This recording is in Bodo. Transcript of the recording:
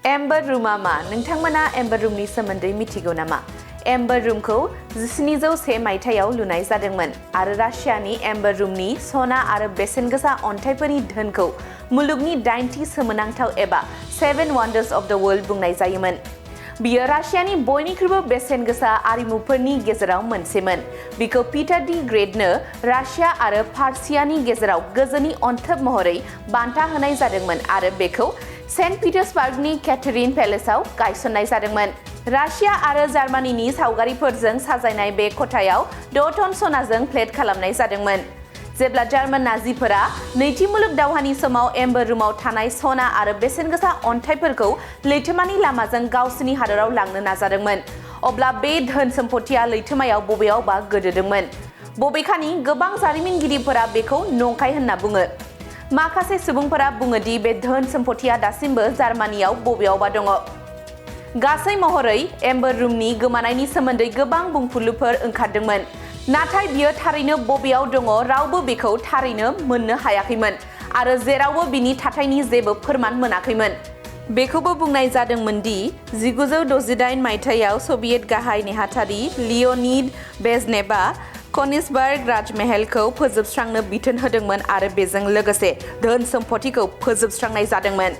एम्बर रुमा मा नोंथांमोना एम्बर रुमनि सोमोन्दै मिथिगौ नामा? एम्बर रुमखौ 1701 मायथाइयाव लुनाय जादोंमोन आरो रासियानि एम्बर रुमनि सना आरो बेसेनगोसा अन्थाइफोरनि धोनखौ मुलुगनि 8थि सोमोनांथाव एबा 7 वन्डार्स अफ द वर्ल्ड बुंनाय जायोमोन। बियो रासियानि बयनिख्रुइबो बेसेनगोसा आरिमुफोरनि गेजेराव मोनसेमोन। बिखौ पीटार दि ग्रेटनो रासिया आरो पार्सियानि गेजेराव गोजोननि अनथोब महरै बान्था होनाय जादोंमोन आरो बेखौ सेन्ट पिटार्सबार्गनि केथेरिन पेलेसआव गायसननाय जादोंमोन। रासिया आरो जार्मानीनि सावगारिफोरजों साजायनाय बे खथायाव 6 टन सनाजों प्लेट खालामनाय जादोंमोन। जेब्ला जार्मान नाजिफोरा नैथि मुलुग दावहानि समाव एम्बर रुमाव थानाय सना आरो बेसेनगोसा अन्थाइफोरखौ लैथोमानि लामाजों गावसोरनि हादराव लांनो नाजादोंमोन, अब्ला बे धोन सम्पथिया लैथोमायाव बबेयावबा गोदोदोंमोन। बबेखानि गोबां जारिमिनगिरिफोरा बेखौ नंखाय होनना बुङो। माखासे सुबुंफोरा बुङो दि बे धोन सम्पथिया दासिमबो जार्मानीयाव बबेयावबा दङ। गासै महरै एम्बर रुमनि गोमानायनि सोमोन्दै गोबां बुंफुरलुफोर ओंखारदोंमोन, नाथाय बियो थारैनो बबेयाव दङ रावबो बेखौ थारैनो मोननो हायाखैमोन आरो जेरावबो बिनि थाथायनि जेबो फोरमान मोनाखैमोन। बेखौबो बुंनाय जादोंमोन दि 1968 मायथाइयाव सभियेट गाहाय नेहाथारि लिय'निड ब्रेजनेभआ कनिग्सबार्ग राजमहलखौ फोजोबस्रांनो बिथोन होदोंमोन आरो बेजों लोगोसे धोन सम्पथिखौ फोजोबस्रांनाय जादोंमोन।